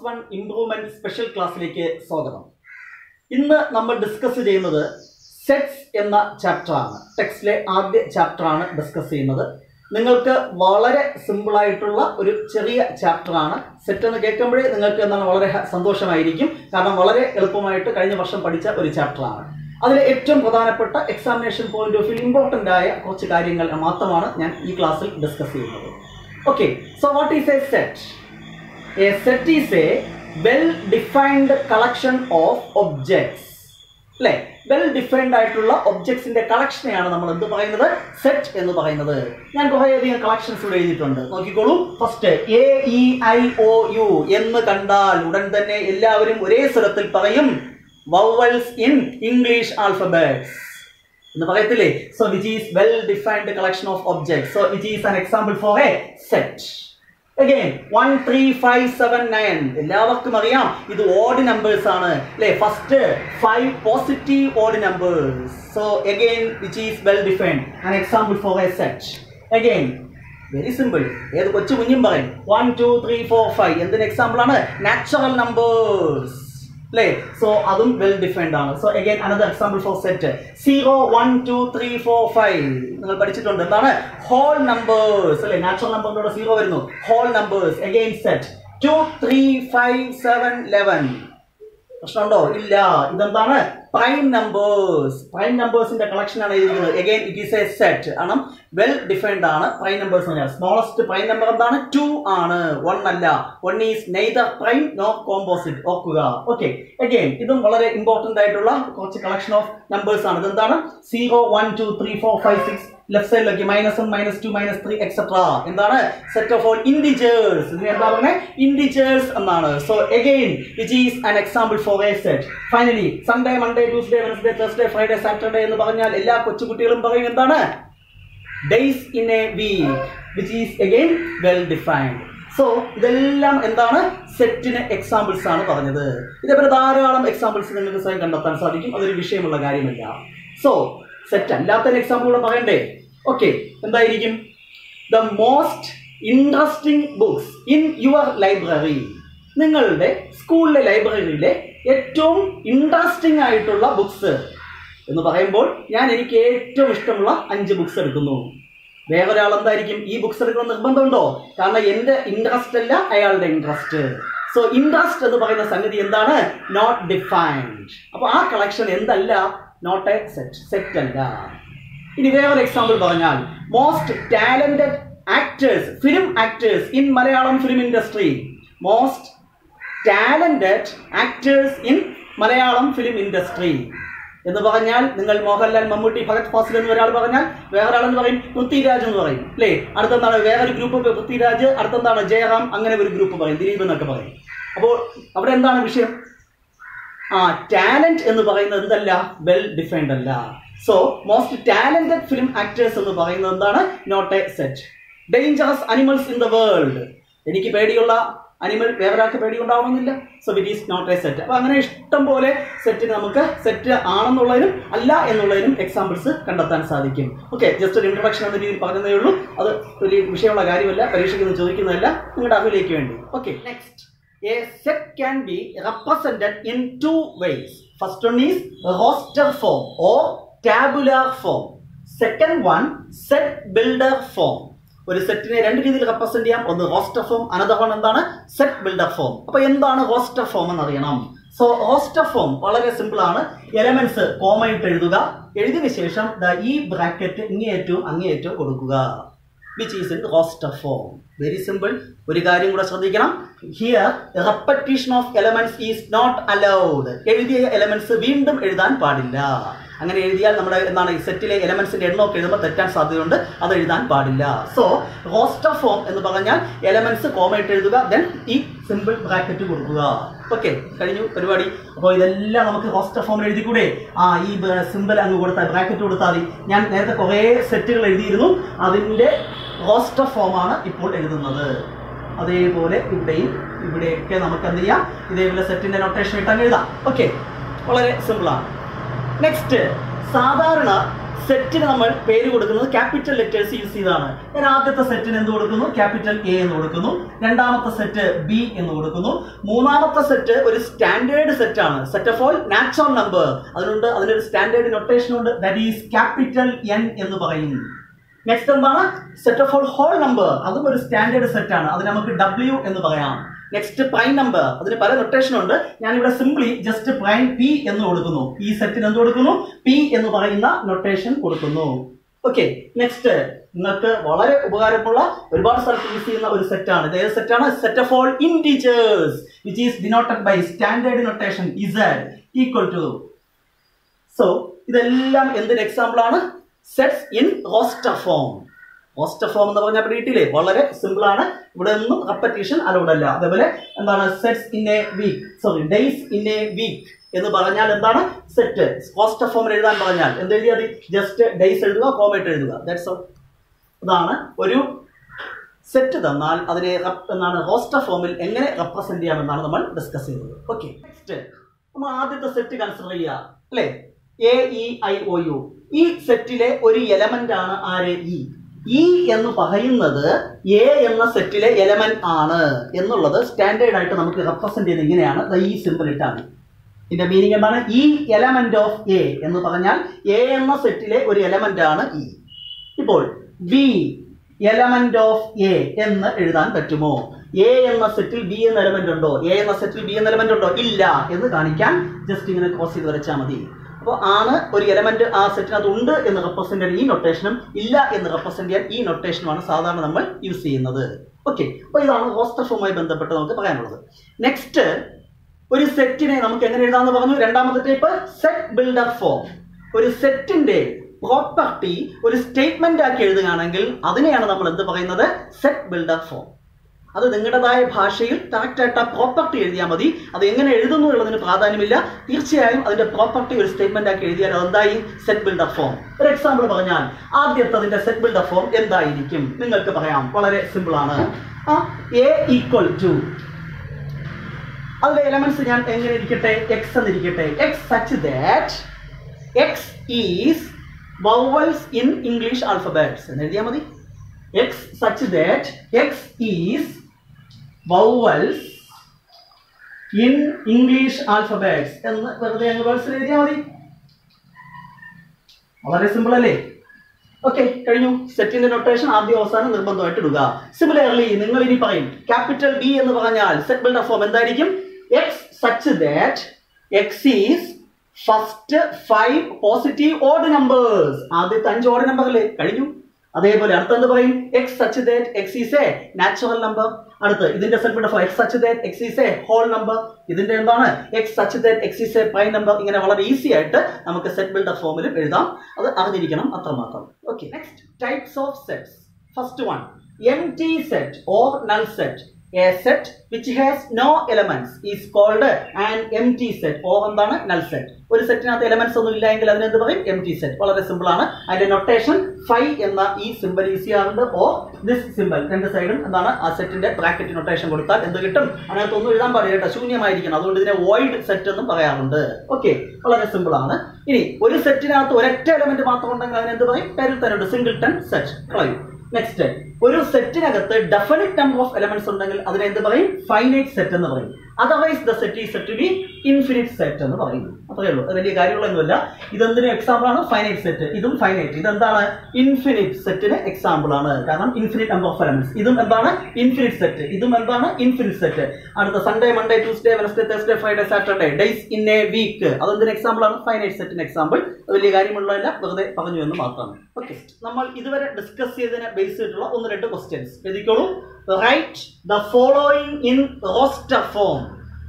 1 improvement special ക്ലാസ്സിലേക്ക് സ്വാഗതം. ഇന്ന് നമ്മൾ ഡിസ്കസ് ചെയ്യുന്നത് സെറ്റ്സ് എന്ന ചാപ്റ്ററാണ്. ടെക്സ്റ്റിലെ ആദ്യ ചാപ്റ്ററാണ് ഡിസ്കസ് ചെയ്യുന്നത്. നിങ്ങൾക്ക് വളരെ സിമ്പിളായിട്ടുള്ള ഒരു ചെറിയ ചാപ്റ്ററാണ്. സെറ്റ് എന്ന് കേൾക്കുമ്പോഴേ നിങ്ങൾക്ക് എന്താണ് വളരെ സന്തോഷമായിരിക്കും. കാരണം വളരെ എളുപ്പമായിട്ട് കഴിഞ്ഞ വർഷം പഠിച്ച ഒരു ചാപ്റ്ററാണ്. അതിലെ ഏറ്റവും പ്രധാനപ്പെട്ട examination point of view important ആയ കുറച്ച് കാര്യങ്ങൾ മാത്രമാണ് ഞാൻ ഈ ക്ലാസ്സിൽ ഡിസ്കസ് ചെയ്യുന്നത്. Okay, so what is A set? A set is a well-defined collection of objects. അല്ലേ, വെൽ ഡിഫൈൻഡ് ആയിട്ടുള്ള ഒബ്ജക്ട്സിന്റെ കളക്ഷനെയാണ് നമ്മൾ എന്ത് പറയുന്നത്? സെറ്റ് എന്ന് പറയുന്നത്. ഞാൻ കുറേയധികം കളക്ഷൻസ് ഇവിടെ എഴുതിയിട്ടുണ്ട്, നോക്കിക്കോളൂ. ഫസ്റ്റ് AEIOU എന്ന് കണ്ടാൽ ഉടൻ തന്നെ എല്ലാവരും ഒരേ സ്വരത്തിൽ പറയും വവൽസ് ഇൻ ഇംഗ്ലീഷ് ആൽഫബറ്റ്സ് എന്ന് പറയത്തില്ലേ? So which is well defined collection of objects. So which is an example for A set. Again 1 3 5 7 9 എല്ലാവർക്കും അറിയാം ഇത് ഓഡ് നമ്പേഴ്സ് ആണ് അല്ലേ? First 5 positive odd numbers. So again which is well defined, an example for a set. Again very simple, ഏത് കൊച്ചു കുഞ്ഞും പറയും 1 2 3 4 5 എന്തിന് എക്സാമ്പിൾ ആണ്? നാച്ചുറൽ നമ്പേഴ്സ് അല്ലേ? സോ അതും വെൽ ഡിഫൈൻഡ് ആണ്. So again another example for set 0 1 2 3 4 5 നിങ്ങൾ പഠിച്ചിട്ടുണ്ട്. എന്താണ്? ഹോൾ നമ്പേഴ്സ് അല്ലേ? നാച്ചുറൽ നമ്പറിലൂടെ 0 വരുന്നു. Whole numbers. again set 2 3 5 7 11 പ്രശ്നമുണ്ടോ? ഇല്ല. ഇതെന്താണ്? Prime numbers. പ്രൈം നമ്പേഴ്സിന്റെ കളക്ഷൻ ആണ് എഴുതിയിരിക്കുന്നത്. again it is a set ആണ്, വെൽ ഡിഫൈൻഡ് ആണ്. പ്രൈം നമ്പേഴ്സ് എന്ന് പറഞ്ഞാൽ സ്മോളസ്റ്റ് പ്രൈം നമ്പർ എന്താണ്? 2 ആണ്, 1 അല്ല. 1 is neither prime nor composite, ഓർക്കുക. ഓക്കെ, again ഇതും വളരെ ഇമ്പോർട്ടന്റ് ആയിട്ടുള്ള കുറച്ച് കളക്ഷൻ ഓഫ് നമ്പേഴ്സ് ആണ്. ഇതെന്താണ്? 0 1 2 3 4 5 6 ലെഫ്റ്റ് സൈഡിലേക്ക് -1 -2 -3 എക്സെട്രാ. എന്താണ്? Set of all integers. ഇതിനെ എന്താ പറയുന്നത്? ഇൻഡിജേഴ്സ് എന്നാണ്. So again which is an example for a set. Finally Sunday Monday Tuesday Wednesday Thursday Friday Saturday എന്ന് പറഞ്ഞാൽ എല്ലാ കൊച്ചുകുട്ടികളും പറയും എന്താണ്? Days in a week, which is again well defined. So ഇതെല്ലാം എന്താണ്? സെറ്റിന് എക്സാമ്പിൾസ് ആണ് പറഞ്ഞത്. ഇതേപോലെ ധാരാളം എക്സാമ്പിൾസ് നിങ്ങൾക്ക് സ്വയം കണ്ടെത്താൻ സാധിക്കും. അതൊരു വിഷയമുള്ള കാര്യമല്ല. സോ സെറ്റ് അല്ലാത്ത എക്സാമ്പിൾ കൂടെ പറയണ്ടേ? ഓക്കെ, എന്തായിരിക്കും? The most interesting books in your library. നിങ്ങളുടെ സ്കൂളിലെ ലൈബ്രറിയിലെ ഏറ്റവും ഇൻട്രസ്റ്റിംഗ് ആയിട്ടുള്ള ബുക്സ് എന്ന് പറയുമ്പോൾ എനിക്ക് ഏറ്റവും ഇഷ്ടമുള്ള 5 ബുക്സ് എടുക്കുന്നു. വേറൊരാൾ എന്തായിരിക്കും ഈ ബുക്സ് എടുക്കണം നിർബന്ധമുണ്ടോ? കാരണം എൻ്റെ ഇൻട്രസ്റ്റ് അല്ല അയാളുടെ ഇൻട്രസ്റ്റ്. സോ ഇൻട്രസ്റ്റ് എന്ന് പറയുന്ന സംഗതി എന്താണ്? Not defined. അപ്പോൾ ആ കളക്ഷൻ എന്തല്ല? നോട്ട് എ സെറ്റ്, സെറ്റ് അല്ല. ഇനി വേറൊരു എക്സാമ്പിൾ പറഞ്ഞാൽ most talented actors, film actors in Malayalam film industry. Most talented actors in Malayalam film industry എന്ന് പറഞ്ഞാൽ നിങ്ങൾ മോഹൻലാൽ, മമ്മൂട്ടി, ഫഹദ് ഫാസിൽ എന്ന് ഒരാൾ പറഞ്ഞാൽ വേറൊരാളെന്ന് പറയും പൃഥ്വിരാജ് എന്ന് പറയും അല്ലേ? അടുത്തെന്താണ് വേറൊരു ഗ്രൂപ്പ് പൃഥ്വിരാജ്, അടുത്തെന്താണ് ജയറാം, അങ്ങനെ ഒരു ഗ്രൂപ്പ് പറയും, ദിലീപ് എന്നൊക്കെ പറയും. അപ്പോൾ അവിടെ എന്താണ് വിഷയം? ടാലന്റ് എന്ന് പറയുന്നത് എന്തല്ല? വെൽ ഡിഫൈൻഡ് അല്ല. So most talented film actors എന്ന് പറയുന്നത് എന്താണ്? Not a set. Dangerous animals in the world. എനിക്ക് പേടിയുള്ള അനിമൽ വേറൊരാൾക്ക് പേടി ഉണ്ടാവണമെന്നില്ല. So it is not a set. അപ്പോൾ അങ്ങനെ ഇഷ്ടം പോലെ സെറ്റിന് നമുക്ക് സെറ്റ് ആണെന്നുള്ളതിനും അല്ല എന്നുള്ളതിനും എക്സാമ്പിൾസ് കണ്ടെത്താൻ സാധിക്കും. ഓക്കെ, ജസ്റ്റ് ഒരു ഇൻട്രൊഡക്ഷൻ എന്ന രീതിയിൽ പറഞ്ഞതേ ഉള്ളൂ. അത് ഒരു വിഷയമുള്ള കാര്യമല്ല, പരീക്ഷയ്ക്ക് ചോദിക്കുന്നതല്ല, നിങ്ങളുടെ അറിവിലേക്ക് വേണ്ടി. Okay, next. A set can be represented in 2 ways. First one is roster form or tabular form. Second one set builder form. ഒരു സെറ്റിനെ 2 രീതിയിൽ റെപ്രസെന്റ് ചെയ്യാം. ഒന്ന് റോസ്റ്റർ ഫോം, അനദർ വൺ എന്താണ്? Set builder form. അപ്പോൾ എന്താണ് റോസ്റ്റർ ഫോം എന്നറിയണം. So roster form വളരെ സിമ്പിൾ ആണ്. എലമെന്റ്സ് കോമ ഇട്ട് എഴുതുക. എഴുതിയതിനു ശേഷം ഈ ബ്രാക്കറ്റ് ഇങ്ങേയറ്റവും അങ്ങേയറ്റവും കൊടുക്കുക. which is in roster form. Very simple. ഒരു കാര്യം കൂടെ ശ്രദ്ധിക്കണം. Here repetition of elements is not allowed. എഴുതിയ എലമെന്റ്സ് വീണ്ടും എഴുതാൻ പാടില്ല. അങ്ങനെ എഴുതിയാൽ നമ്മുടെ എന്താണ് സെറ്റിലെ എലമെന്റ്സിന്റെ എണ്ണമൊക്കെ എഴുതുമ്പോൾ തെറ്റാൻ സാധ്യതയുണ്ട്. അത് എഴുതാൻ പാടില്ല. സോ റോസ്റ്റർ ഫോം എന്ന് പറഞ്ഞാൽ എലമെന്റ്സ് കോമ ഇട്ട് എഴുതുക, ദെൻ ഈ സിമ്പിൾ ബ്രാക്കറ്റ് കൊടുക്കുക. ഓക്കെ, കഴിഞ്ഞു പരിപാടി. അപ്പോൾ ഇതെല്ലാം നമുക്ക് റോസ്റ്റർ ഫോമിൽ എഴുതിക്കൂടെ? ഈ സിമ്പിൾ അങ്ങ് കൊടുത്താൽ, ബ്രാക്കറ്റ് കൊടുത്താൽ മതി. ഞാൻ നേരത്തെ കുറേ സെറ്റുകൾ എഴുതിയിരുന്നു, അതിൻ്റെ റോസ്റ്റർ ഫോമാണ് ഇപ്പോൾ എഴുതുന്നത്. അതേപോലെ ഇവിടെയൊക്കെ നമുക്ക് എന്ത് ചെയ്യാം? ഇതേപോലെ സെറ്റിന്റെ നൊട്ടേഷൻ ഇട്ടങ്ങ് എഴുതാം. ഓക്കെ, വളരെ സിമ്പിളാണ്. നെക്സ്റ്റ്, സാധാരണ സെറ്റിന് നമ്മൾ പേര് കൊടുക്കുന്നത് ക്യാപിറ്റൽ ലെറ്റേഴ്സ് യൂസ് ചെയ്താണ്. ഞാൻ ആദ്യത്തെ സെറ്റിന് എന്ത് കൊടുക്കുന്നു? ക്യാപിറ്റൽ എ എന്ന് കൊടുക്കുന്നു. രണ്ടാമത്തെ സെറ്റ് ബി എന്ന് കൊടുക്കുന്നു. മൂന്നാമത്തെ സെറ്റ് ഒരു സ്റ്റാൻഡേർഡ് സെറ്റ് ആണ്, set of all natural number. അതുകൊണ്ട് അതിനൊരു സ്റ്റാൻഡേർഡ് നൊട്ടേഷൻ ഉണ്ട്, ദാറ്റ് ഈസ് ക്യാപിറ്റൽ എൻ എന്ന് പറയും. നെക്സ്റ്റ് എന്താണ്? Set of all whole number. അതും ഒരു സ്റ്റാൻഡേർഡ് സെറ്റ് ആണ്, അത് നമുക്ക് W എന്ന് പറയാം. നെക്സ്റ്റ് പ്രൈം നമ്പർ, അതിന് പല നൊട്ടേഷൻ ഉണ്ട്. ഞാനിവിടെ സിംപ്ലി ജസ്റ്റ് പ്രൈം പി എന്ന് കൊടുക്കുന്നു. ഈ സെറ്റിന് എന്ത് കൊടുക്കുന്നു? പി എന്ന് പറയുന്ന നൊട്ടേഷൻ കൊടുക്കുന്നു. ഓക്കെ, നെക്സ്റ്റ് നിങ്ങൾക്ക് വളരെ ഉപകാരമുള്ള ഒരുപാട് സ്ഥലത്ത് യൂസ് ചെയ്യുന്ന ഒരു സെറ്റാണ്. ഇത് ഏത് സെറ്റാണ്? Set of all integers which is denoted by standard notation Z equal to. So ഇതെല്ലാം എന്തിന് എക്സാമ്പിൾ ആണ്? Sets in roster form. Roster form എന്ന് പറഞ്ഞാൽ പിടിയിട്ടില്ലേ? വളരെ സിമ്പിൾ ആണ്, ഇവിടെ ഒന്നും റെപ്പറ്റീഷൻ അലൗഡ് അല്ല. അതേപോലെ എന്താണ്? Sets in a week, days in a week എന്ന് പറഞ്ഞാൽ എന്താണ്? സെറ്റ് റോസ്റ്റർ ഫോമിൽ എഴുതാൻ പറഞ്ഞാൽ എന്ത് എഴുതിയാൽ മതി? ജസ്റ്റ് ഡേയ്സ് എഴുതുക, കോമേറ്റ് എഴുതുക, ദാറ്റ്സ് ഓൾ. അതാണ് ഒരു സെറ്റ് തന്നാൽ അതിനെ എന്താണ് റോസ്റ്റർ ഫോമിൽ എങ്ങനെ റെപ്രസെന്റ് ചെയ്യാമെന്നാണ് നമ്മൾ ഡിസ്കസ് ചെയ്തത്. ഓക്കെ, നെക്സ്റ്റ് നമ്മൾ ആദ്യത്തെ സെറ്റ് കൺസിഡർ ചെയ്യുക അല്ലേ? AEIOU. ഈ സെറ്റിലെ ഒരു എലമെന്റ് ആണ് ആര്? ഇ എന്ന് പറയുന്നത് എ എന്ന സെറ്റിലെ എലമെന്റ് ആണ് എന്നുള്ളത് സ്റ്റാൻഡേർഡ് ആയിട്ട് നമുക്ക് റെപ്രസെന്റ് ചെയ്യുന്നത് ഇങ്ങനെയാണ്. ഈ സിമ്പിൾ ഇട്ടാണ്. ഇതിന്റെ മീനിങ് എന്താണ്? ഈ എലമെന്റ് ഓഫ് എ എന്ന് പറഞ്ഞാൽ എ എന്ന സെറ്റിലെ ഒരു എലമെന്റ് ആണ് ഇ. ഇപ്പോൾ ബി എലമെന്റ് ഓഫ് എ എന്ന് എഴുതാൻ പറ്റുമോ? എ എന്ന സെറ്റിൽ ബി എന്ന എലമെന്റ് ഉണ്ടോ? എ എന്ന സെറ്റിൽ ബി എന്ന എലമെന്റ് ഉണ്ടോ? ഇല്ല എന്ന് കാണിക്കാൻ ജസ്റ്റ് ഇങ്ങനെ ക്രോസ് ചെയ്ത് വരച്ചാൽ മതി. അപ്പോൾ ആണ് ഒരു എലമെന്റ് ആ സെറ്റിനകത്ത് ഉണ്ട് എന്ന് റെപ്രസെന്റ് ചെയ്യാൻ ഈ നൊട്ടേഷനും, ഇല്ല എന്ന് റെപ്രസെന്റ് ചെയ്യാൻ ഈ നൊട്ടേഷനുമാണ് സാധാരണ നമ്മൾ യൂസ് ചെയ്യുന്നത്. ഓക്കെ, അപ്പോൾ ഇതാണ് റോസ്റ്റർ ഫോമുമായി ബന്ധപ്പെട്ട് നമുക്ക് പറയാനുള്ളത്. നെക്സ്റ്റ്, ഒരു സെറ്റിനെ നമുക്ക് എങ്ങനെ എഴുതാമെന്ന് പറഞ്ഞു. രണ്ടാമത്തെ ടൈപ്പ് സെറ്റ് ബിൽഡർ ഫോം. ഒരു സെറ്റിന്റെ പ്രോപ്പർട്ടി ഒരു സ്റ്റേറ്റ്മെന്റ് ആക്കി എഴുതുകയാണെങ്കിൽ അതിനെയാണ് നമ്മൾ എന്ത് പറയുന്നത്? Set builder form. അത് നിങ്ങളുടേതായ ഭാഷയിൽ കറക്റ്റ് ആയിട്ട് ആ പ്രോപ്പർട്ടി എഴുതിയാൽ മതി. അത് എങ്ങനെ എഴുതുന്നു എന്നുള്ളതിന് പ്രാധാന്യമില്ല. തീർച്ചയായും അതിന്റെ പ്രോപ്പർട്ടി ഒരു സ്റ്റേറ്റ്മെന്റ് ആക്കി എഴുതിയാൽ അതെന്തായി? Set builder form. ഒരു എക്സാമ്പിൾ പറഞ്ഞാൽ ആദ്യത്തെ അതിന്റെ സെറ്റ് ബിൽഡർ ഫോം എന്തായിരിക്കും നിങ്ങൾക്ക് പറയാം. വളരെ സിമ്പിൾ ആണ്. A ഈക്വൽ ടു, അതിലെ എലമെന്റ്സ് ഞാൻ എങ്ങനെ ഇരിക്കട്ടെ? X എന്നിരിക്കട്ടെ. X such that X is vowels in English alphabets എന്ന് എഴുതിയാൽ മതി. X such that X is vowels in English alphabets എന്ന് വെറുതെ വേർഡ്സിൽ എഴുതിയാൽ മതി. വളരെ സിമ്പിൾ അല്ലേ? ഓക്കെ, കഴിഞ്ഞു. സെറ്റിന്റെ നൊട്ടേഷൻ ആദ്യ അവസാനം നിർബന്ധമായിട്ട് ഇടുക. സിമിലർലി നിങ്ങൾ ഇനി പറയും ക്യാപിറ്റൽ B എന്ന് പറഞ്ഞാൽ സെറ്റ് ബിൽഡർ ഫോം എന്തായിരിക്കും? X such that X is first 5 positive odd numbers. ആദ്യത്തെ 5 ഓഡ് നമ്പർ അല്ലേ? കഴിഞ്ഞു. അതേപോലെ അടുത്തെന്ത് പറയും? X such that X is a natural number. അടുത്ത് ഇതിന്റെ set builder form X such that X is a whole number. ഇതിന്റെ എന്താണ്? X such that X is a prime number. ഇങ്ങനെ വളരെ ഈസി ആയിട്ട് നമുക്ക് സെറ്റ് ബിൽഡർ ഫോമിലും എഴുതാം. അത് അറിഞ്ഞിരിക്കണം, അത്രമാത്രം. Okay, next types of sets. First one, empty set or null set. A set which has no elements is called an empty set or എന്താണ്? null set. ഒരു സെറ്റിനകത്ത് എലമെന്റ്സ് ഒന്നും ഇല്ല എങ്കിൽ അതിന് എന്ത് പറയും? empty set. വളരെ സിമ്പിൾ ആണ്. അതിന്റെ നൊട്ടേഷൻ phi എന്ന ഈ സിമ്പിൾ യൂസ് ചെയ്യാറുണ്ട്. ഓർ ദിസ് സിമ്പിൾ, രണ്ട് സൈഡും എന്താണ്? ആ സെറ്റിന്റെ ബ്രാക്കറ്റ് നൊട്ടേഷൻ കൊടുത്താൽ എന്ത് കിട്ടും? അതിനകത്ത് ഒന്നും എഴുതാൻ പാടില്ല കേട്ടോ, ശൂന്യമായിരിക്കണം. അതുകൊണ്ട് ഇതിനെ വോയിഡ് സെറ്റ് എന്നും പറയാറുണ്ട്. ഓക്കെ, വളരെ സിമ്പിൾ ആണ്. ഇനി ഒരു സെറ്റിനകത്ത് ഒരൊറ്റ എലമെന്റ് മാത്രം ഉണ്ടെങ്കിൽ അതിന് എന്ത് പറയും? പേരിൽ തരുന്നുണ്ട്, സിംഗിൾട്ടൺ സെറ്റ്. കളയും. നെക്സ്റ്റ്, ഒരു സെറ്റിനകത്ത് ഡെഫിനിറ്റ് നമ്പർ ഓഫ് എലമെന്റ്സ് ഉണ്ടെങ്കിൽ അതിനെ എന്ത് പറയും? ഫൈനൈറ്റ് സെറ്റ് എന്ന് പറയും. Otherwise the set is set to be infinite set എന്ന് പറയുന്നു. അത്രയേ ഉള്ളൂ, വലിയ കാര്യങ്ങളൊന്നുമില്ല. ഇതെന്തിനും എക്സാമ്പിൾ ആണ് ഫൈനൈറ്റ് സെറ്റ്. ഇതും ഫൈനൈറ്റ്. ഇതെന്താണ്? ഇൻഫിനിറ്റ് സെറ്റിന് എക്സാമ്പിൾ ആണ്, കാരണം ഇൻഫിനിറ്റ് നമ്പർ ഓഫ് എലമെന്റ്സ്. ഇതും എന്താണ്? Infinite set. ഇതും എന്താണ്? Infinite set. അടുത്ത Sunday, Monday, Tuesday, Wednesday, Thursday, Friday, Saturday, days in a week. അതെന്തിന് example ആണ്? ഫൈനൈറ്റ് സെറ്റിന് എക്സാമ്പിൾ. വലിയ കാര്യമുള്ളതല്ല, വെറുതെ പറഞ്ഞു എന്ന് മാത്രമാണ്. ഓക്കെ, നമ്മൾ ഇതുവരെ ഡിസ്കസ് ചെയ്തതിനെ ബേസ് ചെയ്തിട്ടുള്ള 1-2 ക്വസ്റ്റ്യൻസ് എഴുതിക്കോളൂ. Write the following in roster form.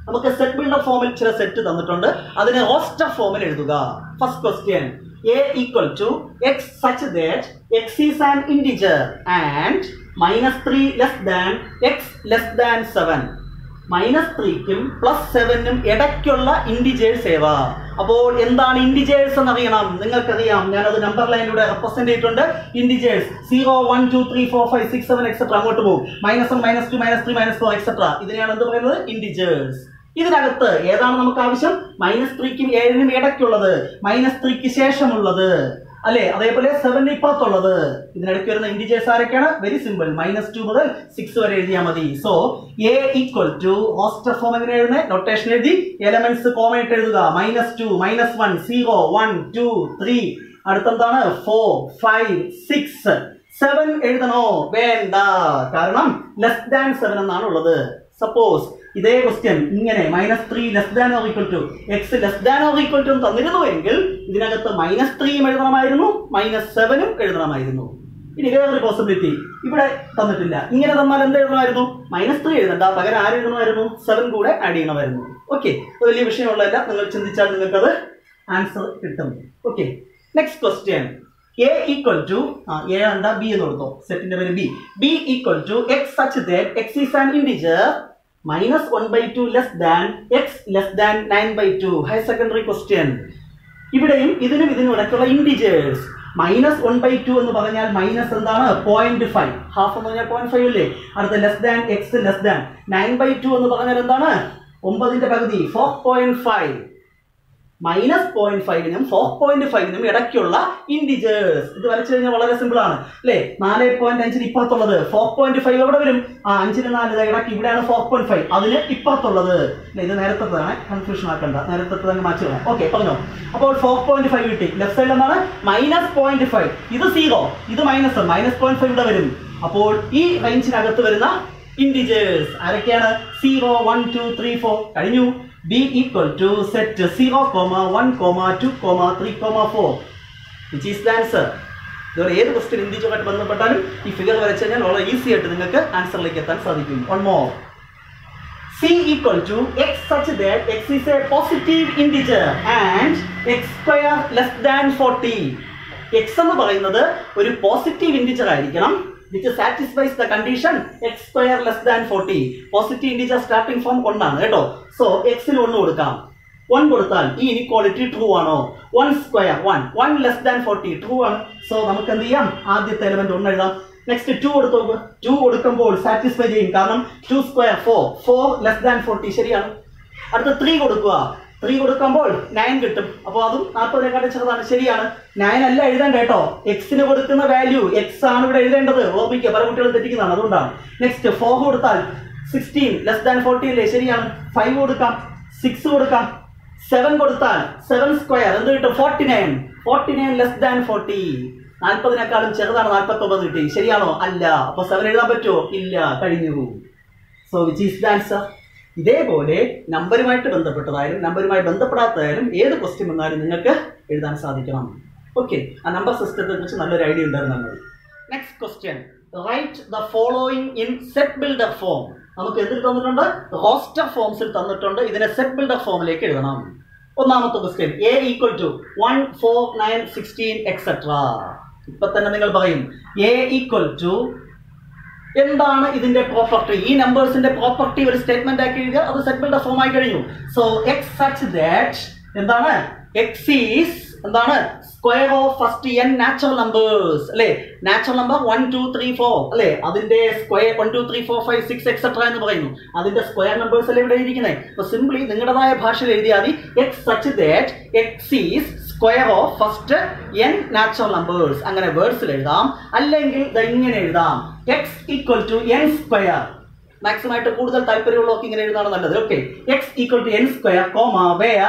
നമുക്ക് സെറ്റ് ബിൽഡർ ഫോമിൽ ചില സെറ്റ് തന്നിട്ടുണ്ട്, അതിനെ റോസ്റ്റർ ഫോമിൽ എഴുതുക. First question, A equal to X such that X is an integer and -3 less than X less than 7. -3ക്കും +7നും ഇടയ്ക്കുള്ള ഇൻഡിജേഴ്സ് ഏവ. അപ്പോൾ എന്താണ് ഇൻഡിജേഴ്സ് എന്ന് അറിയണം. നിങ്ങൾക്കറിയാം, ഞാനത് നമ്പർ ലൈനിലൂടെ റെപ്രസെന്റ് ചെയ്തിട്ടുണ്ട്. ഇൻഡിജേഴ്സ് 0, 1, 2, 3, 4, 5, 6, 7 എക്സെട്ര അങ്ങോട്ട് പോകും. -1, -2, -3, -4 എക്സെട്ര. ഇതിനെയാണ് എന്ത് പറയുന്നത്? ഇൻഡിജേഴ്സ്. ഇതിനകത്ത് ഏതാണ് നമുക്ക് ആവശ്യം? -3ക്കും 7നും ഇടയ്ക്കുള്ളത്, -3ക്ക് ശേഷമുള്ളത്. അല്ലെ? അതേപോലെ 7 ഇപ്പുറത്തുള്ളത് ഇതിനിടയ്ക്ക് വരുന്ന ഇൻഡിജേഴ്സ് ആരൊക്കെയാണ്? വെരി സിമ്പിൾ, -2 മുതൽ 6 വരെ എഴുതിയാൽ മതി. So A equal to roster form എങ്ങനെ എഴുതുന്നത്? നൊട്ടേഷൻ എഴുതി എലമെന്റ്സ് കോമ ഇട്ട് എഴുതുക. -2, -1, 0, 1, 2, 3, അടുത്തെന്താണ്? 4, 5, 6, 7 എഴുതണോ? വേണ്ട, കാരണം <7 എന്നാണ് ഉള്ളത്. സപ്പോസ് ഇതേ ക്വസ്റ്റ്യൻ ഇങ്ങനെ -3 x തന്നിരുന്നുവെങ്കിൽ ഇതിനകത്ത് -3 എഴുതണമായിരുന്നു, -7 എഴുതണമായിരുന്നു. ഇനി വേറൊരു പോസിബിലിറ്റി ഇവിടെ തന്നിട്ടില്ല. ഇങ്ങനെ തന്നാൽ എന്ത് എഴുതണമായിരുന്നു? -3 എഴുതണ്ട, പകരം ആര് എഴുതണമായിരുന്നു? 7 കൂടെ ആഡ് ചെയ്യണമായിരുന്നു. ഓക്കെ, വലിയ വിഷയമുള്ളതല്ല, നിങ്ങൾ ചിന്തിച്ചാൽ നിങ്ങൾക്കത് ആൻസർ കിട്ടും. Okay, next question. A equal to A and B എന്ന് കൊടുത്തോ, സെറ്റിന്റെ പേര് B. B equal to x such that x is an integer -1/2 less than x less than 9/2. Higher secondary question. ഇവിടെയും ഇതിനും ഇടയ്ക്കുള്ള ഇൻഡിജേഴ്സ്. -1/2 എന്ന് പറഞ്ഞാൽ മൈനസ് എന്താണ്? 0.5. ഹാഫ് എന്ന് പറഞ്ഞാൽ 0.5 അല്ലേ? അടുത്ത less than x less than 9/2 എന്ന് പറഞ്ഞാൽ എന്താണ്? 9ന്റെ പകുതി 4.5. -0.5നും 4.5നും ഇടയ്ക്കുള്ള ഇൻഡിജേഴ്സ്. ഇത് വരച്ചു കഴിഞ്ഞാൽ വളരെ സിമ്പിൾ ആണ് അല്ലേ? 4.5 ഇപ്പുറത്തുള്ളത് 4.5 എവിടെ വരും? 5ന് 4 ഇടയ്ക്ക് ഇവിടെയാണ് 4.5, അതിന് ഇപ്പുറത്തുള്ളത്. ഇത് നേരത്തെതാണ്, കൺഫ്യൂഷൻ ആക്കണ്ട, നേരത്തെ തന്നെ മാറ്റി വേണം. ഓക്കെ, പറഞ്ഞോ. അപ്പോൾ 4.5 കിട്ടി. ലെഫ്റ്റ് സൈഡിൽ എന്താണ്? -0.5. ഇത് 0, ഇത് -0.5 ഇവിടെ വരും. അപ്പോൾ ഈ റേഞ്ചിനകത്ത് വരുന്ന ഇൻഡിജേഴ്സ് ആരൊക്കെയാണ്? 0, 1, 2, 3, 4 കഴിഞ്ഞു. B equal to set 0, 1, 2, 3, 4, which is the answer. ഇതുപോലെ ഏത് ക്വസ്റ്റ്യൻ ഇൻഡിജുമായിട്ട് ബന്ധപ്പെട്ടാലും ഈ ഫിഗർ വരച്ചു കഴിഞ്ഞാൽ വളരെ ഈസി ആയിട്ട് നിങ്ങൾക്ക് ആൻസറിലേക്ക് എത്താൻ സാധിക്കും. One more. C equal to x such that x is a positive integer and x square less than 40. x എന്ന് പറയുന്നത് ഒരു പോസിറ്റീവ് ഇൻഡിജർ ആയിരിക്കണം, which satisfies the condition x square less than 40. Positive integer starting form 1 ആണ് കേട്ടോ. So എക്സിന് 1 കൊടുക്കാം. 1 കൊടുത്താൽ ഈ ഇനിക്വാളിറ്റി ട്രൂ ആണോ? 1 സ്ക്വയർ 1 ലെസ് ദാൻ 40 ട്രൂ ആണ്. സോ നമുക്ക് എന്ത് ചെയ്യാം? ആദ്യത്തെ എലമെന്റ് 1 എഴുതാം. നെക്സ്റ്റ് 2 കൊടുത്തു. 2 കൊടുക്കുമ്പോൾ സാറ്റിസ്ഫൈ ചെയ്യും, കാരണം 2 സ്ക്വയർ 4 ലെസ് ദാൻ 40 ശരിയാണ്. അടുത്ത 3 കൊടുക്കുക. 3 കൊടുക്കുമ്പോൾ 9 കിട്ടും. അപ്പോൾ അതും 40നെക്കാട്ടും ചെറുതാണ്, ശരിയാണ്. 9 അല്ല എഴുതേണ്ട കേട്ടോ, എക്സിന് കൊടുക്കുന്ന വാല്യൂ എക്സ് ആണ് ഇവിടെ എഴുതേണ്ടത്. ഓർമ്മിക്കുക, പല കുട്ടികളും തെറ്റിക്കുന്നതാണ്, അതുകൊണ്ടാണ്. നെക്സ്റ്റ് 4 കൊടുത്താൽ 16 ലെസ് ദാൻ 40 അല്ലേ? ശരിയാണ്. 5 കൊടുക്കാം, 6 കൊടുക്കാം. 7 കൊടുത്താൽ 7 സ്ക്വയർ എന്ത് കിട്ടും? 49 ലെസ് ദാൻ 40. 40നെക്കാളും ചെറുതാണ്, 49 കിട്ടി. ശരിയാണോ? അല്ല. അപ്പോൾ 7 എഴുതാൻ പറ്റുമോ? ഇല്ല, കഴിഞ്ഞു. So which is the answer? ഇതേപോലെ നമ്പറുമായിട്ട് ബന്ധപ്പെട്ടതായാലും നമ്പറുമായി ബന്ധപ്പെടാത്തതായാലും ഏത് ക്വസ്റ്റ്യൻ വന്നാലും നിങ്ങൾക്ക് എഴുതാൻ സാധിക്കണം. ഓക്കെ, ആ നമ്പർ സിസ്റ്റത്തെ കുറിച്ച് നല്ലൊരു ഐഡിയ ഉണ്ടായിരുന്നു. Next question. Right the following in set builder form. നമുക്ക് എന്തിൽ തന്നിട്ടുണ്ട്? റോസ്റ്റർ ഫോംസിൽ തന്നിട്ടുണ്ട്. ഇതിനെ സെറ്റ് ബിൽഡർ ഫോമിലേക്ക് എഴുതണം. ഒന്നാമത്തെ question. A equal to 1, 4, 9, 16 etc. ഇപ്പൊ തന്നെ നിങ്ങൾ പറയും A equal to എന്താണ് ഇതിന്റെ പ്രോപ്പർട്ടി? ഈ നമ്പേഴ്സിന്റെ പ്രോപ്പർട്ടി ഒരു സ്റ്റേറ്റ്മെന്റ് ആക്കി എഴുതുക, അത് സെറ്റ് ബിൽഡർ ഫോം ആയി കഴിഞ്ഞു. സോ x such that എന്താണ്? x is എന്താണ്? Square of first n natural numbers അല്ലേ? നാച്ചുറൽ നമ്പർ 1, 2, 3, 4 അല്ലേ? അതിന്റെ സ്ക്വയർ 1, 2, 3, 4, 5, 6 എക്സെട്ര എന്ന് പറയുന്നു. അതിന്റെ സ്ക്വയർ നമ്പേഴ്സ് അല്ലേ ഇവിടെ ഇരിക്കുന്നത്. അപ്പൊ സിംപ്ലി നിങ്ങളുടേതായ ഭാഷയിൽ എഴുതിയാൽ മതി x such that x is square of first n natural numbers. അങ്ങനെ വേർഡ്സിൽ എഴുതാം. അല്ലെങ്കിൽ ഇങ്ങനെ എഴുതാം, x equal to n square. Maximum ആയിട്ട് കൂടുതൽ താല്പര്യമുള്ളവർക്ക് ഇങ്ങനെ എഴുതാണ് നല്ലത്. Okay, x equal to n square comma where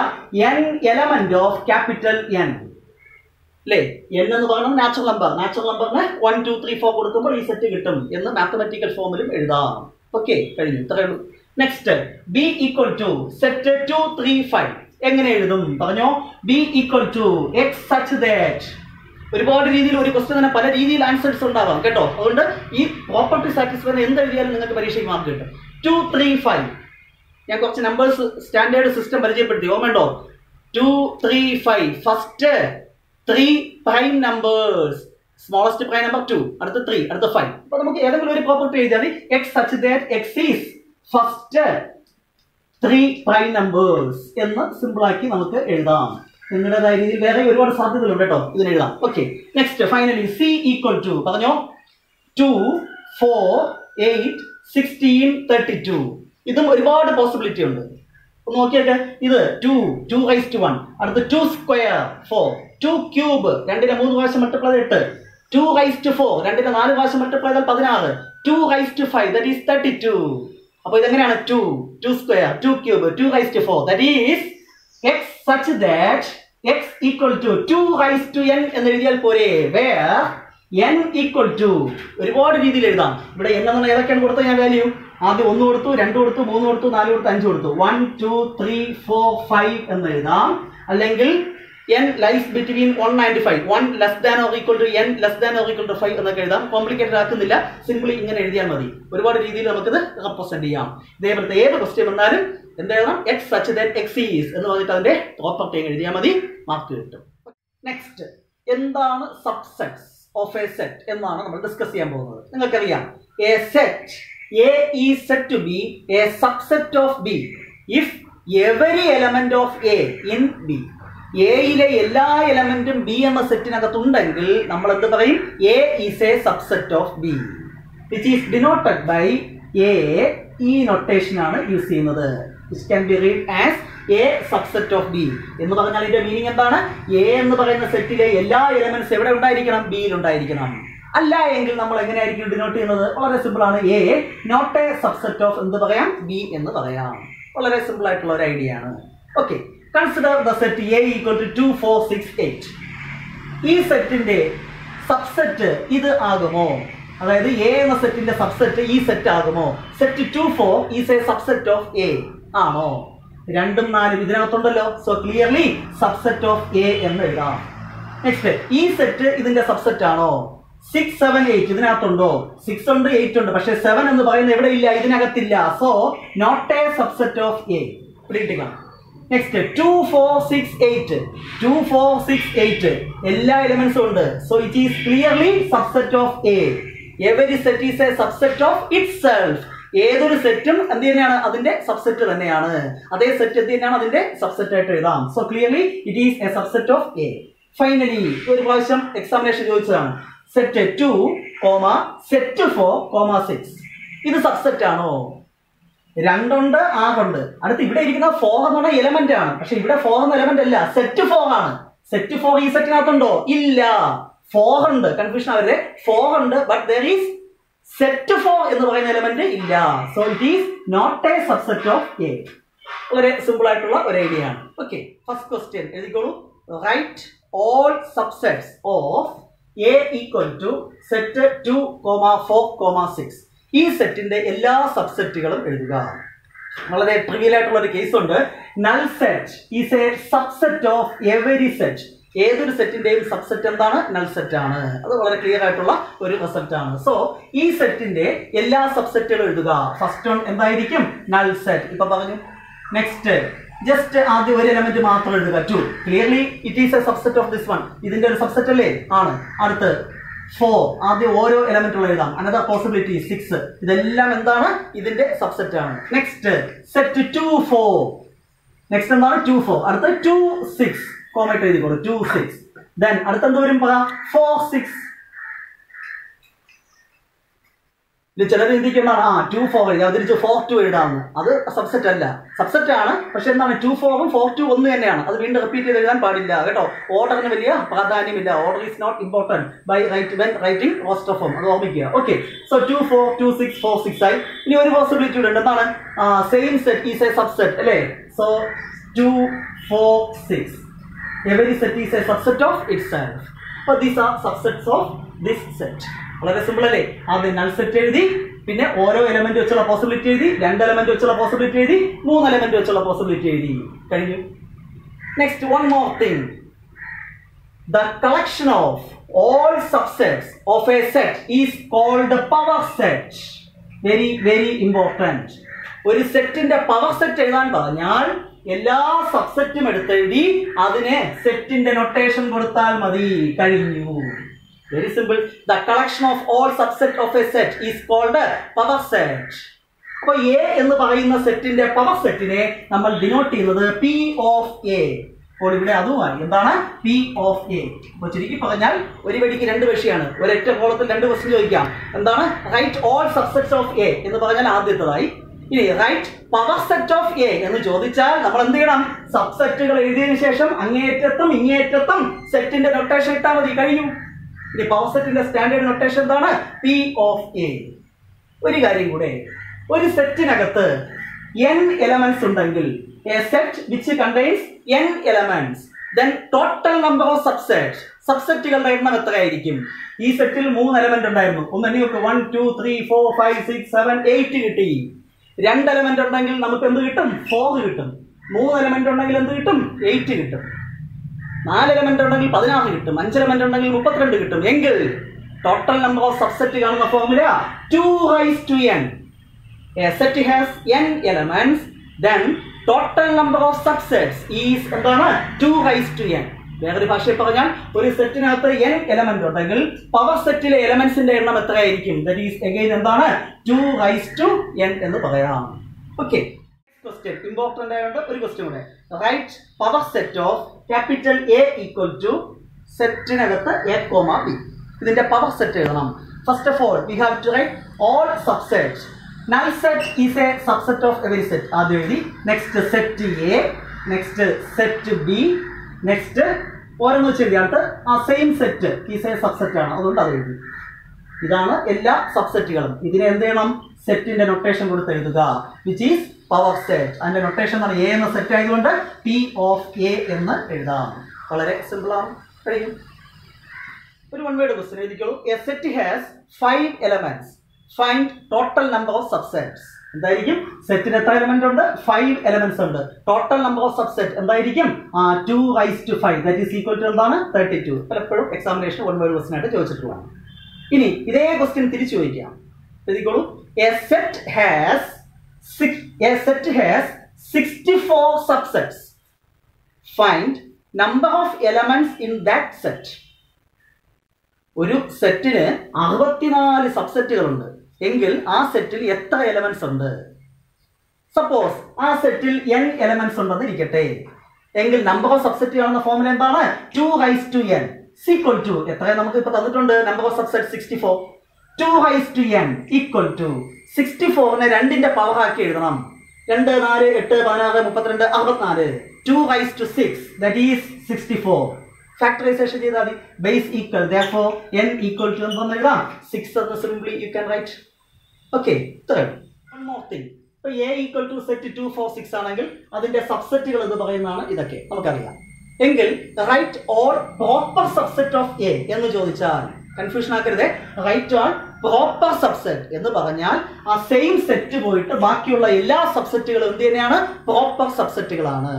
n element of capital N അല്ലേ? n എന്ന് പറയുന്നത് നാച്ചുറൽ നമ്പർ. നാച്ചുറൽ നമ്പറിന് 1, 2, 3, 4 കൊടുക്കുമ്പോൾ ഈ സെറ്റ് കിട്ടും എന്ന് മാത്തമാറ്റിക്കൽ ഫോമിലും എഴുതാം. ഓക്കെ, കഴിഞ്ഞു, ഇത്രയേ ഉള്ളൂ. Next b equal to set 2, 3, 5 എങ്ങനെ എഴുതും പറഞ്ഞോ? b equal to x such that. ഒരുപാട് രീതിയിൽ ഒരു ക്വസ്റ്റ്യൻ തന്നെ പല രീതിയിൽ ആൻസേഴ്സ് ഉണ്ടാവാം കേട്ടോ. അതുകൊണ്ട് ഈ പ്രോപ്പർട്ടി സാറ്റിസ്ഫൈ എന്ത് എഴുതിയാലും നിങ്ങൾക്ക് പരീക്ഷയ്ക്ക് മാർക്ക് കിട്ടും. 2, 3, 5 ഞാൻ കുറച്ച് നമ്പേഴ്സ് സ്റ്റാൻഡേർഡ് സിസ്റ്റം പരിചയപ്പെടുത്തി, ഓർമ്മയുണ്ടോ? 2, 3, 5 first 3 prime numbers. Smallest prime number 2, അടുത്ത 3, അടുത്ത 5. അപ്പൊ നമുക്ക് ഏതെങ്കിലും ഒരു പ്രോപ്പർട്ടി എഴുതിയാൽ x such that x is first 3 prime numbers എന്ന് സിമ്പിൾ ആക്കി നമുക്ക് എഴുതാം. നിങ്ങളുടേതായ രീതിയിൽ വേറെ ഒരുപാട് സാധ്യതകളുണ്ട് കേട്ടോ, ഇതിന് എഴുതാം. Okay, next finally c equal to പറഞ്ഞോ? 2, 4, 8, 16, 32. ഇതും ഒരുപാട് പോസിബിലിറ്റി ഉണ്ട്. ഒന്ന് നോക്കിയൊക്കെ. ഇത് 2 raised to 1, അടുത്ത 2 സ്ക്വയർ 4, 2 ക്യൂബ് 2നെ 3 പ്രാവശ്യം മൾട്ടിപ്ലൈ ചെയ്ത് 8, 2 റൈസ് ടു 4 2നെ 4 പ്രാവശ്യം മൾട്ടിപ്ലൈ ചെയ്താൽ 16, 2 റൈസ് ടു 5 ദാറ്റ് ഈസ് 32. അപ്പോൾ ഇതെങ്ങനെയാണ് 2 square 2 cube 2 raise to 4 that is x such that x equal to 2 raise to n എന്ന് എഴുതിയാൽ പോരെ. where n equal to ഒരുപാട് രീതിയിൽ എഴുതാം. ഇവിടെ n എന്ന് ഏതൊക്കെയാണ് കൊടുത്തത് ഞാൻ വാല്യൂ ആദ്യം 1 കൊടുത്തു, 2 കൊടുത്തു, 3 കൊടുത്തു, 4 കൊടുത്തു, 5 കൊടുത്തു. 1 2 3 4 5 എന്ന് എഴുതാം. അല്ലെങ്കിൽ n lies between 1 and 5, 1 less than or equal to n less than or equal to 5 എന്നൊക്കെ എഴുതാം. കോംപ്ലിക്കേറ്റഡ് ആക്കുന്നില്ല, സിംപ്ലി ഇങ്ങനെ എഴുതിയാൽ മതി. ഒരുപാട് രീതിയിൽ നമുക്കിത് റെപ്രസെന്റ് ചെയ്യാം. ഇതേപോലത്തെ ഏത് ക്വസ്റ്റ്യൻ വന്നാലും എന്തെഴുതാം, x such that x is എന്ന് പറഞ്ഞിട്ട് അതിന്റെ പ്രോപ്പർട്ടി എഴുതിയാൽ മതി, മാർക്ക് കിട്ടും. നെക്സ്റ്റ്, എന്താണ് സബ്സെറ്റ്സ് ഓഫ് എ സെറ്റ് എന്നാണ് നമ്മൾ ഡിസ്കസ് ചെയ്യാൻ പോകുന്നത്. നിങ്ങൾക്കറിയാം, A set A is said to be a subset of B if every element of A in B. എയിലെ എല്ലാ എലമെന്റും ബി എന്ന സെറ്റിനകത്തുണ്ടെങ്കിൽ നമ്മൾ എന്ത് പറയും, A is a subset of B, which is denoted by A. ഈ നൊട്ടേഷൻ ആണ് use ചെയ്യുന്നത്. Which can be read as A subset of B എന്ന് പറഞ്ഞാൽ ഇതിന്റെ മീനിങ് എന്താണ്, എ എന്ന് പറയുന്ന സെറ്റിലെ എല്ലാ എലമെന്റ്സ് എവിടെ ഉണ്ടായിരിക്കണം, ബിയിൽ ഉണ്ടായിരിക്കണം. അല്ല എങ്കിൽ നമ്മൾ എങ്ങനെയായിരിക്കും ഡിനോട്ട് ചെയ്യുന്നത്, വളരെ സിമ്പിൾ ആണ്. A not a subset of എന്ത് പറയാം, ബി എന്ന് പറയാം. വളരെ സിമ്പിൾ ആയിട്ടുള്ള ഒരു ഐഡിയ ആണ്. Okay, consider the set A equal to 2 4 6 8. ഈ സെറ്റിന്റെ സബ്സെറ്റ് ഇത് ആകുമോ, അതായത് എ എന്ന സെറ്റിന്റെ സബ്സെറ്റ് ഈ സെറ്റ് ആകുമോ? Set 2 4 is a subset of A ആണോ? 2 4 ഇതിനകത്തുണ്ടല്ലോ, so clearly subset of A എന്ന് എഴുതാം. നെക്സ്റ്റ്, ഈ സെറ്റ് ഇതിന്റെ സബ്സെറ്റ് ആണോ? 6 7 8 ഇതിനകത്തുണ്ടോ? 6 ഉണ്ട്, 8 ഉണ്ട്, പക്ഷെ 7 എന്ന് പറയുന്നത് എവിടെ ഇല്ല, ഇതിനകത്തില്ല. So not a subset of A. പിടിക്കണം. നെക്സ്റ്റ് 2 4 6 8 2 4 6 8 എല്ലാ എലിമെന്റ്സും ഉണ്ട്. So it is clearly subset of A. Every set is a subset of itself. ഏതൊരു സെറ്റും എന്ത് തന്നെയാണ്, അതിന്റെ സബ്സെറ്റ് തന്നെയാണ്. അതേ സെറ്റ് എന്ത് തന്നെയാണ്, അതിന്റെ സബ്സെറ്റ് ആയിട്ട് എഴുതാം. So clearly it is a subset of A. Finally ഒരു പ്രാവശ്യം എക്സാമിനേഷൻ ചോദിച്ചതാണ്, സെറ്റ് 2 സെറ്റ് 4 6 ഇത് സബ്സെറ്റ് ആണോ? 2 ഉണ്ട്, 6 ഉണ്ട്. അടുത്ത് ഇവിടെ ഇരിക്കുന്ന 4 എന്ന് പറഞ്ഞ എലമെന്റ് ആണ്, പക്ഷെ ഇവിടെ 4 എന്ന എലമെന്റ് അല്ല, സെറ്റ് 4 ആണ്. സെറ്റ് 4 ഈ സെറ്റിനകത്തുണ്ടോ? ഇല്ല, 4 ഉണ്ട്. കൺഫ്യൂഷൻ അവരുടെ 4 ഉണ്ട്, ബട്ട് there is സെറ്റ് 4 എന്ന് പറയുന്ന എലമെന്റ് ഇല്ല. So it is not a subset of A. വളരെ സിമ്പിൾ ആയിട്ടുള്ള ഒരു ഐഡിയ ആണ്. ഓക്കെ, ഫസ്റ്റ് ക്വസ്റ്റ്യൻ എഴുതിക്കോളൂ. Write all subsets of A equal to set 2 4 6. ഈ സെറ്റിന്റെ എല്ലാ സബ്സെറ്റുകളും എഴുതുക. വളരെ ട്രിവിയൽ ആയിട്ടുള്ള ഒരു കേസ് ഉണ്ട്. Null set is a subset of every set. ഏതൊരു സെറ്റിന്റെയും സബ്സെറ്റ് എന്താണ്? നൾ സെറ്റ് ആണ്. അത് വളരെ ക്ലിയർ ആയിട്ടുള്ള ഒരു റിസൾട്ട് ആണ്. സോ ഈ സെറ്റിന്റെ എല്ലാ സബ്സെറ്റുകളും എഴുതുക. ഫസ്റ്റ് വൺ എന്തായിരിക്കും? Null set. ഇപ്പൊ പറഞ്ഞു. നെക്സ്റ്റ്, ജസ്റ്റ് ആദ്യം ഒരു എലമെന്റ് മാത്രം എഴുതുക. 2 clearly it is a subset of this one. ഇതിന്റെ ഒരു സബ്സെറ്റ് അല്ലേ? ആണ്. അടുത്ത് 4 ആദ്യം ഓരോ എലമെന്റുള്ള എഴുതാം. Another possibility 6. ഇതെല്ലാം എന്താണ്? ഇതിന്റെ സബ്സെറ്റ് ആണ്. Next set 2 4. നെക്സ്റ്റ് എന്താണ്? 2 4. അടുത്ത 2 6 കോമറ്റ് എഴുതിക്കോളൂ. 2 6. ദെൻ അടുത്ത എന്ത് വരും? 4 6. ചിലർ ചിന്തിക്കുന്നതാണ് 2 4 എഴുതാം, തിരിച്ച് 4 2 എഴുതാമെന്ന്. അത് സബ്സെറ്റ് അല്ല, സബ്സെറ്റ് ആണ്. പക്ഷെ എന്താണ്? 2 4 4 2 ഒന്ന് തന്നെയാണ്. അത് വീണ്ടും റിപ്പീറ്റ് ചെയ്ത് എഴുതാൻ പാടില്ല കേട്ടോ. ഓർഡറിന് വലിയ പ്രാധാന്യമില്ല. Order is not important by writing roster form. അത് ഓർമ്മിക്കുക. ഓക്കെ, സോ 2 4 2 6 4 6 ആയി. ഇനി ഒരു പോസിബിലിറ്റി ഉണ്ട്. എന്താണ്? Same set is a subset അല്ലേ? So 2 4 6 every set is a subset of itself. അപ്പോൾ these are subsets of this set. വളരെ സിമ്പിൾ അല്ലേ? ആദ്യം നൾ സെറ്റ് എഴുതി, പിന്നെ ഓരോ എലമെന്റ് വെച്ചുള്ള പോസിബിലിറ്റി എഴുതി, 2 എലമെന്റ് വെച്ചുള്ള പോസിബിലിറ്റി എഴുതി, 3 എലമെന്റ് വെച്ചുള്ള പോസിബിലിറ്റി എഴുതി. കഴിഞ്ഞു. Next, one more thing. The collection of all subsets of a set is called power set. Very very important. ഒരു സെറ്റിന്റെ പവർ സെറ്റ് എഴുതാൻ പറഞ്ഞാൽ എല്ലാ സബ്സെറ്റും എടുത്തെഴുതി അതിനെ സെറ്റിന്റെ നൊട്ടേഷൻ കൊടുത്താൽ മതി. കഴിഞ്ഞു. Very simple. The collection of all subset of a set is called a power set. അപ്പോൾ എ എന്ന് പറയുന്ന സെറ്റിന്റെ പവർ സെറ്റിനെ നമ്മൾ ഡിനോട്ട് ചെയ്യുന്നത് P of A. അപ്പോൾ ഇവിടെ അതുമായി എന്താണ്? P of A. അപ്പോൾ ചുരുക്കി പറഞ്ഞാൽ ഒരു വെടിക്ക് 2 വിഷയമാണ്. ഒരൊറ്റ കോളത്തിൽ 2 ക്വസ്റ്റ്യൻ ചോദിക്കാം. എന്താണ്? Write all subsets of A എന്ന് പറഞ്ഞാൽ ആദ്യത്തേതായി. ഇനി write power set of A എന്ന് ചോദിച്ചാൽ നമ്മൾ എന്ത് ചെയ്യണം? സബ്സെറ്റുകൾ എഴുതിയതിനു ശേഷം അങ്ങേയറ്റത്തും ഇങ്ങേയറ്റത്തും സെറ്റിന്റെ നൊട്ടേഷൻ ഇട്ടാൽ മതി, കഴിഞ്ഞു. ഇനി പവർ സെറ്റിന്റെ സ്റ്റാൻഡേർഡ് നൊട്ടേഷൻ എന്താണ്? P of A. ഒരു കാര്യം കൂടെ, ഒരു സെറ്റിനകത്ത് n എലമെന്റ്സ് ഉണ്ടെങ്കിൽ A set which contains n elements, then total number of subsets, സബ്സെറ്റുകളുടെ എണ്ണം എത്രയായിരിക്കും? ഈ സെറ്റിൽ 3 എലമെന്റ് ഉണ്ടായിരുന്നു. ഒന്ന് എണ്ണി നോക്ക്, 1 2 3 4 5 6 7 8 കിട്ടി. 2 എലമെന്റ് ഉണ്ടെങ്കിൽ നമുക്ക് എന്ത് കിട്ടും? 4 കിട്ടും. 3 എലമെന്റ് ഉണ്ടെങ്കിൽ എന്ത് കിട്ടും? 8 കിട്ടും. 4 എലമെന്റ് ഉണ്ടെങ്കിൽ 16 കിട്ടും. 5 എലമെന്റ് ഉണ്ടെങ്കിൽ 32 കിട്ടും. എങ്കിൽ ടോട്ടൽ നമ്പർ ഓഫ് സബ്സെറ്റ് കാണുന്ന formula 2n. A set has n elements, then total number of subsets is എന്താണ്? 2n. വേറൊരു ഭാഷയിൽ പറഞ്ഞാൽ ഒരു സെറ്റിനകത്ത് n എലമെന്റ് ഉണ്ടെങ്കിൽ പവർ സെറ്റിലെ എലമെന്റ്സിന്റെ എണ്ണം എത്രയായിരിക്കും? ദാറ്റ് ഈസ് അഗൈൻ എന്താണ്? 2n എന്ന് പറയാം. ഓക്കെ, ക്വസ്റ്റ്യൻ ഇമ്പോർട്ടന്റ് ആയതുകൊണ്ട് ഒരു ക്വസ്റ്റ്യൻ കൂടെ. Write power set of capital A equal to സെറ്റിനകത്ത് a, b. ഇതിന്റെ പവർ സെറ്റ് എഴുതണം. First of all we have to write all subsets. Null set is a subset of every set. ആദ്യം എഴുതി. Next set A, next set B, next ഓരോന്ന് വെച്ച് എഴുതിയാട്ട് ആ same set is a subset ആണ്, അതുകൊണ്ട് അത് എഴുതി. ഇതാണ് എല്ലാ സബ്സെറ്റുകളും. ഇതിനെ എന്ത് ചെയ്യണം? സെറ്റിന്റെ നൊട്ടേഷൻ കൊടുത്ത് എഴുതുക, വിച്ച് ഈസ് പവർ സെറ്റ്. അതിന്റെ നൊട്ടേഷൻ എന്ന് പറഞ്ഞാൽ A എന്ന സെറ്റ് ആയതുകൊണ്ട് P ഓഫ് A എന്ന് എഴുതാം. വളരെ സിമ്പിൾ ആണ്, കഴിയും. ഒരു വൺ വേർഡ് ക്വസ്റ്റ്യൻ എഴുതിക്കോളൂ. A set has 5 elements. Find total number of subsets. എന്തായിരിക്കും? സെറ്റിന് എത്ര എലമെന്റ് ഉണ്ട്? 5 എലമെന്റ്സ് ഉണ്ട്. ടോട്ടൽ നമ്പർ ഓഫ് സബ്സെറ്റ് എന്തായിരിക്കും? 2/5. ദാറ്റ് ഈസ് ഈക്വൽ ടു എന്താണ്? 32. പലപ്പോഴും എക്സാമിനേഷൻ വൺ വേർഡ് ക്വസ്റ്റ്യൻ ആയിട്ട് ചോദിച്ചിട്ടുള്ളതാണ്. ഇനി ഇതേ ക്വസ്റ്റ്യൻ തിരിച്ചു ചോദിക്കാം. എഴുതിക്കോളൂ. A set has 64 subsets. Find number of elements in that set. ഒരു സെറ്റിന് 64 സബ്സെറ്റുകളുണ്ട് എങ്കിൽ ആ സെറ്റിൽ എത്ര എലമെന്റ്സ് ഉണ്ട്? സപ്പോസ് ആ സെറ്റിൽ n എലമെന്റ്സ് ഉണ്ടെന്ന് ഇരിക്കട്ടെ. എങ്കിൽ നമ്പർ ഓഫ് സബ്സെറ്റ് കാണുന്ന ഫോർമുല എന്താണ്? 2n ഈക്വൽ ടു എത്ര നമുക്ക് ഇപ്പൊ തന്നിട്ടുണ്ട്? Number of subset 64. 2n equal to 64നെ 2ന്റെ പവർ ആക്കി എഴുതണം. 2 4 8 16 32 64. 2/6 ദാറ്റ് ഈസ് 64. ഫാക്ടറൈസേഷൻ ചെയ്താൽ മതി. Base equal, therefore n equal to എന്തെന്ന് എഴുതാം? 6 എന്ന് simply you can write. Okay, third one more thing. ഇപ്പൊ A ഈക്വൽ ടു സെറ്റ് 2 4 6 ആണെങ്കിൽ അതിന്റെ സബ്സെറ്റുകൾ എന്ന് പറയുന്നതാണ് ഇതൊക്കെ നമുക്കറിയാം. എങ്കിൽ write all proper subset of A എന്ന് ചോദിച്ചാൽ കൺഫ്യൂഷൻ ആക്കരുത്. റൈറ്റ് ഓൾ പ്രോപ്പർ സബ്സെറ്റ് എന്ന് പറഞ്ഞാൽ ആ സെയിം സെറ്റ് പോയിട്ട് ബാക്കിയുള്ള എല്ലാ സബ്സെറ്റുകളും എന്ത് തന്നെയാണ്? പ്രോപ്പർ സബ്സെറ്റുകളാണ്.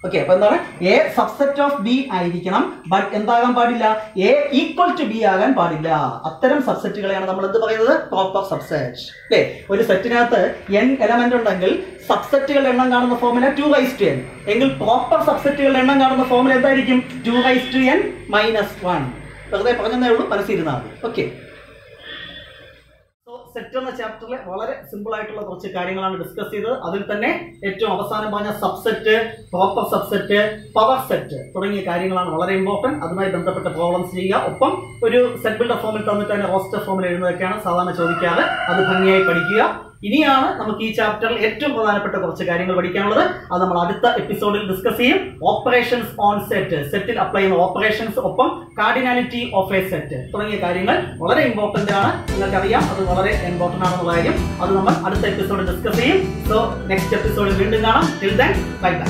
ഓക്കെ, അപ്പൊ എന്താണ്? A സബ്സെറ്റ് ഓഫ് B ആയിരിക്കണം, ബട്ട് എന്താകാൻ പാടില്ല? A ഈക്വൽ ടു B ആകാൻ പാടില്ല. അത്തരം സബ്സെറ്റുകളെയാണ് നമ്മൾ എന്ത് പറയുന്നത്? Proper subset. അല്ലേ? ഒരു സെറ്റിനകത്ത് n എലമെന്റ് ഉണ്ടെങ്കിൽ സബ്സെറ്റുകളുടെ എണ്ണം കാണുന്ന ഫോർമുല 2/n. എങ്കിൽ പ്രോപ്പർ സബ്സെറ്റുകളുടെ എണ്ണം കാണുന്ന ഫോർമുല എന്തായിരിക്കും? 2/n - 1. വെറുതെ പറഞ്ഞതേ ഉള്ളൂ, മനസ്സിരുന്നാൽ മതി. ഓക്കെ, സെറ്റ് എന്ന ചാപ്റ്ററിൽ വളരെ സിമ്പിൾ ആയിട്ടുള്ള കുറച്ച് കാര്യങ്ങളാണ് ഡിസ്കസ് ചെയ്തത്. അതിൽ തന്നെ ഏറ്റവും അവസാനം പറഞ്ഞ subset, proper subset, power set തുടങ്ങിയ കാര്യങ്ങളാണ് വളരെ ഇമ്പോർട്ടന്റ്. അതുമായി ബന്ധപ്പെട്ട പ്രോബ്ലംസ് ചെയ്യുക. ഒപ്പം ഒരു സെറ്റ് ബിൽഡർ ഫോമിൽ തന്നിട്ട് തന്നെ റോസ്റ്റർ ഫോമിൽ എഴുതുന്നതൊക്കെയാണ് സാധാരണ ചോദിക്കാറ്. അത് ഭംഗിയായി പഠിക്കുക. ഇനിയാണ് നമുക്ക് ഈ ചാപ്റ്ററിൽ ഏറ്റവും പ്രധാനപ്പെട്ട കുറച്ച് കാര്യങ്ങൾ പഠിക്കാനുള്ളത്. അത് നമ്മൾ അടുത്ത എപ്പിസോഡിൽ ഡിസ്കസ് ചെയ്യും. Operations on set, settle apply ചെയ്യുന്ന ഓപ്പറേഷൻസ്, ഒപ്പം കാർഡിനാലിറ്റി ഓഫ് എ സെറ്റ് തുടങ്ങിയ കാര്യങ്ങൾ വളരെ ഇമ്പോർട്ടന്റ് ആണ്. നിങ്ങൾക്കറിയാം അത് വളരെ ഇമ്പോർട്ടന്റ് ആണെന്നുള്ള കാര്യം. അത് നമ്മൾ അടുത്ത എപ്പിസോഡിൽ ഡിസ്കസ് ചെയ്യും. സോ നെക്സ്റ്റ് എപ്പിസോഡിൽ വീണ്ടും കാണാം. Till then bye bye.